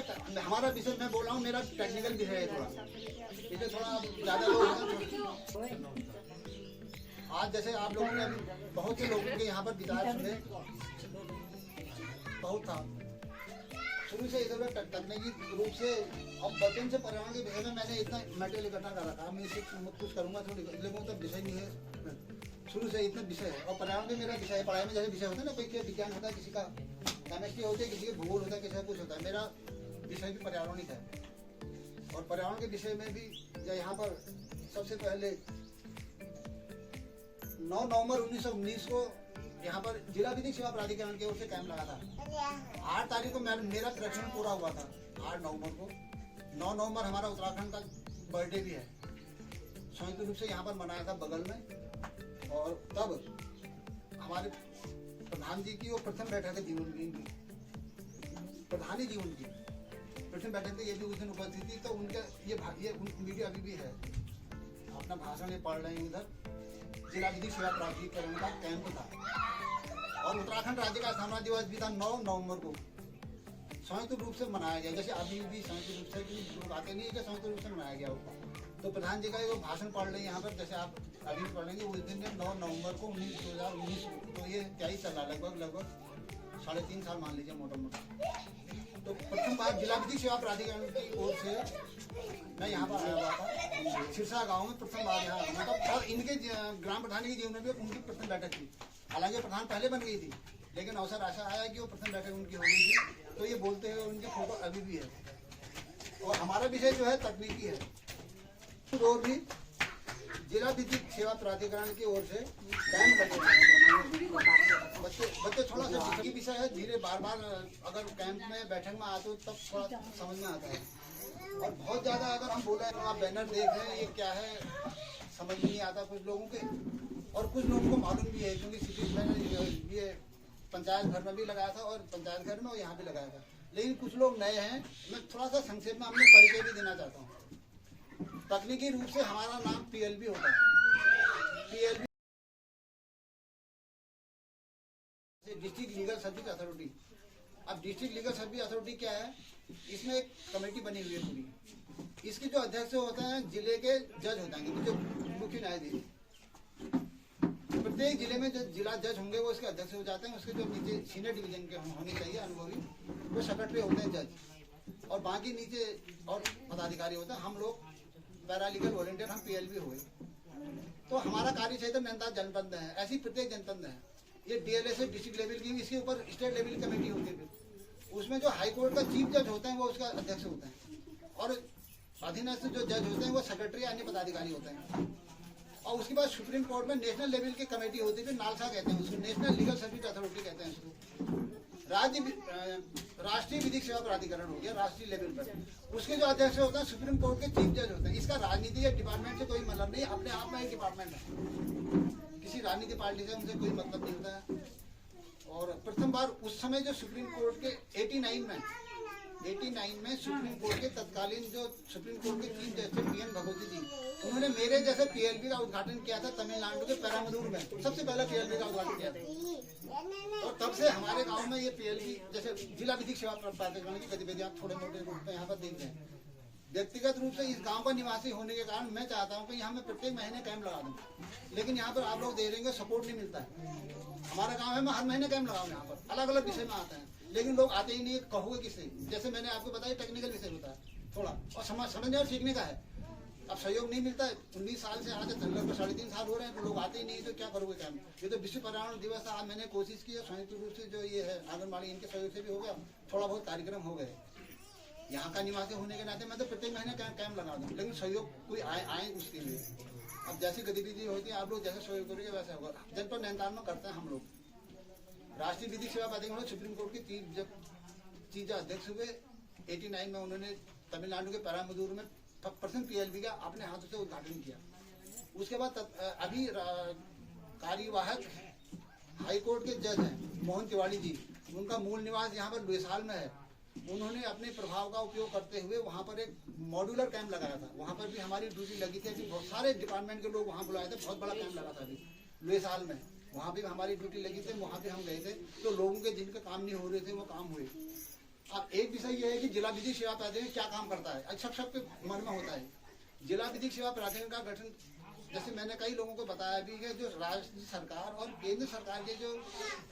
सा हमारा विषय मैं बोल रहा हूँ, मेरा टेक्निकल विषय है थोड़ा, इसलिए थोड़ा ज़्यादा लोग आज जैसे आप लोगों ने बहुत से लोगों के यहाँ पर विचार सुने, बहुत था शुरू से इधर तकनीकी रूप से। अब बचपन से पर्यावरण के विषय में मैंने इतना मटेरियल इकट्ठा कर रखा, मैं इसे कुछ करूँगा तो लोगों तक विषय नहीं है, शुरू से इतना विषय है। और पर्यावरण भी मेरा विषय है, पढ़ाई में जैसे विषय होता है ना, कोई के विज्ञान होता है, किसी का केमिस्ट्री होती है, किसी का भूगोल होता है, किसी का कुछ होता है, मेरा विषय भी पर्यावरणिक है। और पर्यावरण के विषय में भी यहाँ पर सबसे पहले 9 नवंबर 1919 को यहाँ पर जिला विधिक सेवा प्राधिकरण की ओर से कैंप लगा था। 8 तारीख को मेरा प्रशिक्षण पूरा हुआ था, 8 नवंबर को। 9 नवंबर हमारा उत्तराखंड का बर्थडे भी है, संयुक्त रूप से यहाँ पर मनाया था बगल में। और तब हमारे प्रधान जी की वो प्रथम बैठक है जीवन की, प्रधानी जीवन की प्रथम बैठक थी, ये भी उस दिन उपस्थित थी। तो उनका ये वीडियो अभी भी है, अपना भाषण ये पढ़ रहे हैं उधर। जिला विधिक सेवा प्राधिकरण का कैंप था और उत्तराखंड राज्य का स्थापना दिवस भी था 9 नवंबर को, संयुक्त रूप से मनाया गया। जैसे अभी भी संयुक्त रूप से लोग आते नहीं है, संयुक्त रूप से मनाया गया होगा। तो प्रधान जी का वो भाषण पढ़ रहे हैं यहाँ पर, जैसे आप अभी भी पढ़ेंगे। उस दिन 9 नवंबर को 2019 को, तो ये क्या ही चल रहा है, लगभग 3.5 साल मान लीजिए मोटा मोटा। तो प्रथम बार जिला विधिक सेवा प्राधिकरण की ओर से मैं यहाँ पर आया हुआ था, सिरसा गांव में प्रथम बार यहाँ मतलब। और इनके ग्राम प्रधान के जीवन में भी उनकी प्रथम बैठक थी। हालांकि प्रधान पहले बन गई थी, लेकिन अवसर ऐसा आया कि वो प्रथम बैठक उनकी हो गई थी। तो ये बोलते हुए उनकी फोटो अभी भी है। और हमारा विषय जो है तकनीकी है, तो भी जिला विधिक सेवा प्राधिकरण की ओर से कैंप लगे। बच्चे थोड़ा सा विषय है, धीरे बार अगर कैंप में बैठक में आते हो तब थोड़ा समझ में आता है। और बहुत ज़्यादा अगर हम बोले आप बैनर देख रहे हैं, ये क्या है समझ नहीं आता कुछ लोगों के, और कुछ लोगों को मालूम भी है, क्योंकि सिटी में ये पंचायत घर में भी लगाया था और पंचायत घर में और यहाँ भी लगाया था। लेकिन कुछ लोग नए हैं, मैं थोड़ा सा संक्षेप में अपने परिचय भी देना चाहता हूँ। तकनीकी रूप से हमारा नाम PLB होता है, PLB district legal service authority. अब डिस्ट्रिक्ट लीगल सर्विस अथॉरिटी क्या है, इसमें एक कमेटी बनी हुई है पूरी। इसके जो अध्यक्ष होते हैं जिले के जज होते हैं, जो मुख्य न्यायाधीश। प्रत्येक जिले में जो जिला जज होंगे वो इसके अध्यक्ष हो जाते हैं। उसके जो नीचे सीनियर डिवीजन के होने चाहिए अनुभवी, वो सेक्रेटरी होते हैं जज, और बाकी नीचे और पदाधिकारी होते हैं। हम लोग पैरालीगल वॉलंटियर, हम PLB हुए। तो हमारा कार्य क्षेत्र नैनीताल जनपद है, ऐसी प्रत्येक जनपद है। ये DLA से डिस्ट्रिक्ट लेवल की, इसके ऊपर स्टेट लेवल कमेटी होती है। उसमें जो हाई कोर्ट का चीफ जज होते हैं वो उसका अध्यक्ष होते हैं, और अधीनस्थ जो जज होते हैं वो सेक्रेटरी अन्य पदाधिकारी होते हैं। और उसके बाद सुप्रीम कोर्ट में नेशनल लेवल की कमेटी होती है, नालसा कहते हैं उसको, नेशनल लीगल सर्विस अथॉरिटी कहते हैं उसको। राष्ट्रीय विधिक सेवा प्राधिकरण हो गया राष्ट्रीय लेवल पर। उसके जो अध्यक्ष होते हैं सुप्रीम कोर्ट के चीफ जज होते हैं। इसका राजनीति या डिपार्टमेंट से कोई मतलब नहीं, अपने आप में एक डिपार्टमेंट है, किसी राजनीति पार्टी से उनसे कोई मतलब नहीं होता है। और प्रथम बार उस समय जो सुप्रीम कोर्ट के 89 में सुप्रीम कोर्ट के तत्कालीन जो सुप्रीम कोर्ट के चीफ जज थे PN भगवती जी, उन्होंने मेरे जैसे PLB का उद्घाटन किया था तमिलनाडु के पेरामदूर में। सबसे पहला PLB का उद्घाटन किया था। और तब से हमारे गांव में ये PLB जैसे जिला विधिक सेवा प्राधिकरण की गतिविधियां थोड़े मोटे रूप में यहाँ पर देख रहे हैं। व्यक्तिगत रूप से इस गांव का निवासी होने के कारण मैं चाहता हूं कि यहाँ मैं प्रत्येक महीने कैंप लगा दूं, लेकिन यहाँ पर आप लोग देख रहे हैं सपोर्ट नहीं मिलता है। हमारा गांव है, मैं हर महीने कैंप लगाऊं, यहाँ पर अलग अलग विषय में आते हैं, लेकिन लोग आते ही नहीं। कहोगे किससे? जैसे मैंने आपको बताया टेक्निकल विषय होता है थोड़ा, और समझने और सीखने का है। अब सहयोग नहीं मिलता है, 19 साल से आज लगभग 3.5 साल हो रहे हैं, तो लोग आते ही नहीं, तो क्या करोगे कैंप। ये तो विश्व पर्यावरण दिवस आज मैंने कोशिश की है संयुक्त रूप से, जो ये है आंगनबाड़ी इनके सहयोग से भी हो गया, थोड़ा बहुत कार्यक्रम हो गए। यहाँ का निवासी होने के नाते मैं तो प्रत्येक महीने कैंप लगा दूँ, लेकिन सहयोग कोई आए उसके लिए। अब जैसी गतिविधि होती है आप लोग जैसे सहयोग करोगे वैसे होगा। जनपद नैनीताल में करते हैं हम लोग। राष्ट्रीय विधिक सेवा प्राधिकरण सुप्रीम कोर्ट के जब चीफ अध्यक्ष हुए 89 में, उन्होंने तमिलनाडु के पेरामदूर में प्रथम PLB का अपने हाथों से उद्घाटन किया। उसके बाद अभी कार्यवाहक हाई कोर्ट के जज हैं मोहन तिवारी जी, उनका मूल निवास यहाँ पर लुइसाल में है। उन्होंने अपने प्रभाव का उपयोग करते हुए वहाँ पर एक मॉड्यूलर कैंप लगाया था। वहाँ पर भी हमारी ड्यूटी लगी थी, अभी बहुत सारे डिपार्टमेंट के लोग वहाँ बुलाए थे, बहुत बड़ा कैंप लगा था अभी लुइसाल में। वहाँ भी हमारी ड्यूटी लगी थी, वहाँ भी हम गए थे। तो लोगों के जिनके काम नहीं हो रहे थे वो काम हुए। अब एक विषय यह है कि जिला विधिक सेवा प्राधिकरण क्या काम करता है, सबके मन में होता है। जिला विधिक सेवा प्राधिकरण का गठन, जैसे मैंने कई लोगों को बताया भी है, जो राज्य सरकार और केंद्र सरकार के जो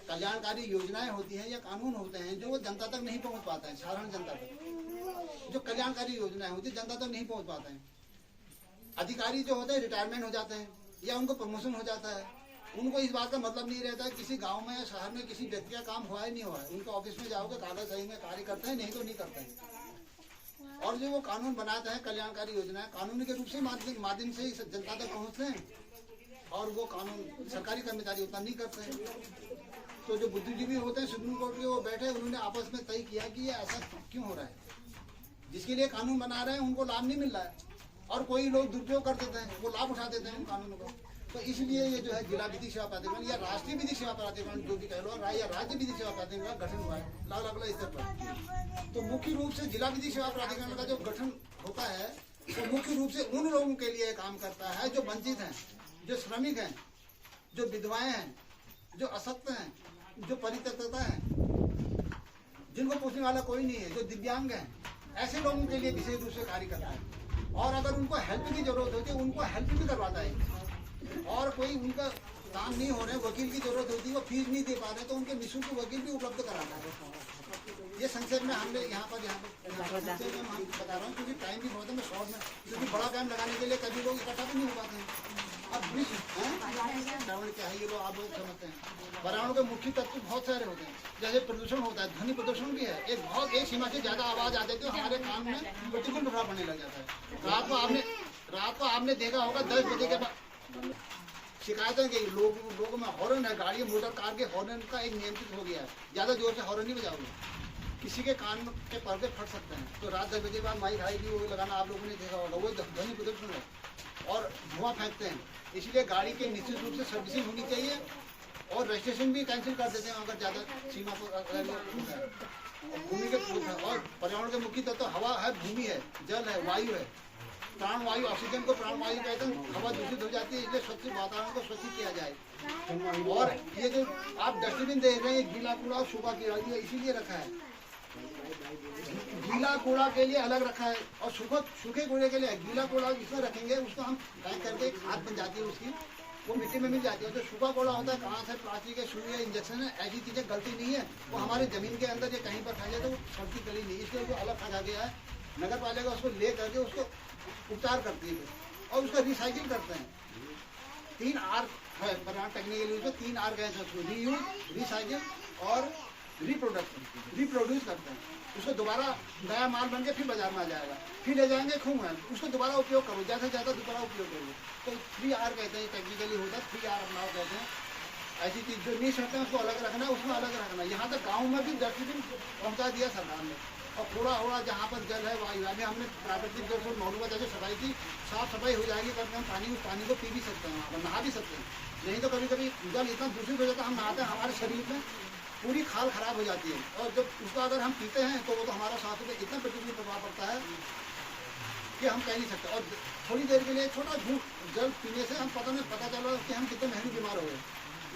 कल्याणकारी योजनाएं होती हैं या कानून होते हैं, जो वो जनता तक नहीं पहुंच पाते हैं, साधारण जनता तक जो कल्याणकारी योजनाएं होती है जनता तक नहीं पहुंच पाते हैं। अधिकारी जो होते हैं रिटायरमेंट हो जाते हैं या उनको प्रमोशन हो जाता है, उनको इस बात का मतलब नहीं रहता है किसी गांव में या शहर में किसी व्यक्ति का काम हुआ है नहीं हुआ है। उनके ऑफिस में जाओगे, कागज सही में कार्य करते हैं, नहीं तो नहीं करते हैं। और जो वो कानून बनाते हैं, कल्याणकारी योजनाएं कानूनी के रूप से माध्यम से ही जनता तक पहुंचते हैं, और वो कानून सरकारी कर्मचारी उतना नहीं करते हैं। तो जो बुद्धिजीवी होते हैं सुप्रीम कोर्ट के, वो बैठे, उन्होंने आपस में तय किया कि ये ऐसा क्यों हो रहा है, जिसके लिए कानून बना रहे हैं उनको लाभ नहीं मिल रहा है, और कोई लोग दुरुपयोग कर देते हैं, वो लाभ उठा देते हैं उन कानूनों को। तो इसलिए ये जो है जिला विधिक सेवा प्राधिकरण या राष्ट्रीय विधिक सेवा प्राधिकरण जो भी कह लो, या राज्य विधिक सेवा प्राधिकरण का गठन हुआ है अलग अलग स्तर पर। तो मुख्य रूप से जिला विधिक सेवा प्राधिकरण का जो गठन होता है, तो मुख्य रूप से उन लोगों के लिए काम करता है जो वंचित हैं, जो श्रमिक हैं, जो विधवाएं हैं, जो असक्त हैं, जो परित्यक्ता है, जिनको पूछने वाला कोई नहीं है, जो दिव्यांग हैं, ऐसे लोगों के लिए विशेष रूप से कार्य करता है। और अगर उनको हेल्प की जरूरत होती है, उनको हेल्प भी करवाता है। और कोई उनका काम नहीं हो रहे, वकील की जरूरत होती है, वो फीस नहीं दे पा रहे, तो उनके निःशुल्क वकील भी उपलब्ध कराता है। ये संक्षेप में हमने यहाँ पर संक्षेप में हम बता रहा हूँ, क्योंकि टाइम भी बहुत है, मैं शॉर्ट में, क्योंकि बड़ा टाइम लगाने के लिए कभी लोग इकट्ठा भी नहीं हो पाते हैं। अब पर्यावरण क्या है ये लोग आप लोग समझते हैं। पर्यावरण के मुख्य तत्व बहुत सारे होते हैं, जैसे प्रदूषण होता है, ध्वनि प्रदूषण भी है। एक सीमा से ज्यादा आवाज आ जाती है, हमारे कान में प्रतिकूल प्रभाव पड़ने लग जाता है। रात को आपने देखा होगा 10 बजे के बाद शिकायतें गई, लोगों में हॉर्न है, गाड़ी मोटर कार के हॉर्न का एक नियंत्रित हो गया है, ज्यादा जोर से हॉर्न नहीं बजाओगे, किसी के कान के पर्दे फट सकते हैं। तो रात 10 बजे के बाद माइक आएगी, वो लगाना आप लोगों ने देखा होगा, वो ध्वनि प्रदूषण है और धुआं फेंकते हैं। इसलिए गाड़ी के निश्चित रूप से सर्विसिंग होनी चाहिए, और रजिस्ट्रेशन भी कैंसिल कर देते हैं अगर ज्यादा सीमा पर। भूमि के और पर्यावरण के मुख्य तत्व हवा है, भूमि है, जल है, वायु है। प्राण वायु, ऑक्सीजन को प्राण वायु कहते हैं। हवा दूषित हो जाती है, इसलिए स्वच्छ वातावरण को स्वच्छ किया जाए। और ये जो आप डस्टबिन देख रहे हैं, गीला कूड़ा और सूखा कूड़ा, ये इसीलिए रखा है। गीला कूड़ा के लिए अलग रखा है और सूखे कूड़े के लिए। गीला कूड़ा इसमें रखेंगे, उसको हम पैक करके खाद बन जाती है उसकी, वो मिट्टी में मिल जाती है। जो सूखा कूड़ा होता है, कहाँ से प्लास्टिक है, सुई है, इंजेक्शन है, ऐसी चीजें गलती नहीं है, वो हमारे जमीन के अंदर या कहीं पर खा जाए तो वो सड़ती गली नहीं, इसलिए वो अलग रखा गया है। नगर पालिका उसको ले करके उसको उपचार करती है और उसका रिसाइकिल करते हैं। 3 R है पर्यावरण टेक्निकली, उसको 3 R गए हैं, रीयूज, रिसाइकिल और रिप्रोड्यूस करते हैं। उसको दोबारा नया माल बन के फिर बाजार में आ जाएगा, फिर ले जाएंगे खूब है, उसको दोबारा उपयोग करो, ज़्यादा से ज़्यादा दोबारा उपयोग करो। तो 3R कहते हैं, टेक्निकली होता है 3R अपनाओ कहते हैं। ऐसी चीज़ जो नहीं सकते हैं उसको अलग रखना है, उसमें अलग रखना है। यहाँ तक गाँव में भी डस्टबिन पहुँचा दिया सरकार ने। और कूड़ा जहाँ पर जल है, वायु है, हमने प्राकृतिक जल से मालूम जैसे सफाई की, साफ सफाई हो जाएगी, तब हम पानी को पी भी सकते हैं, वहाँ पर नहा भी सकते हैं। नहीं तो कभी कभी जल इतना दूषित हो जाता है, हम नहाते हैं, हमारे शरीर में पूरी खाल खराब हो जाती है, और जब उसको अगर हम पीते हैं तो वो तो हमारा स्वास्थ्य पे इतना प्रतिकूल प्रभाव पड़ता है कि हम कह नहीं सकते। और थोड़ी देर के लिए छोटा घूंट जल पीने से हम पता चला कि हम कितने महंगे बीमार हो गए।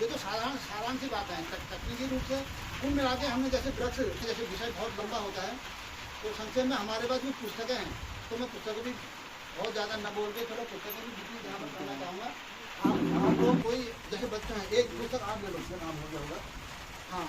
ये तो साधारण सी बात है। तकनीकी रूप से कुल मिला के हमने जैसे वृक्ष, जैसे विषय बहुत लंबा होता है, तो संक्षेप में हमारे पास भी पुस्तकें हैं, तो मैं पुस्तकों भी बहुत ज़्यादा न बोल के थोड़ा पुस्तकें भी जितनी जहाँ पर करना चाहूँगा। आप लोग कोई जैसे बच्चे हैं, एक पुस्तक आप ले लो, उसका नाम हो गया होगा, हाँ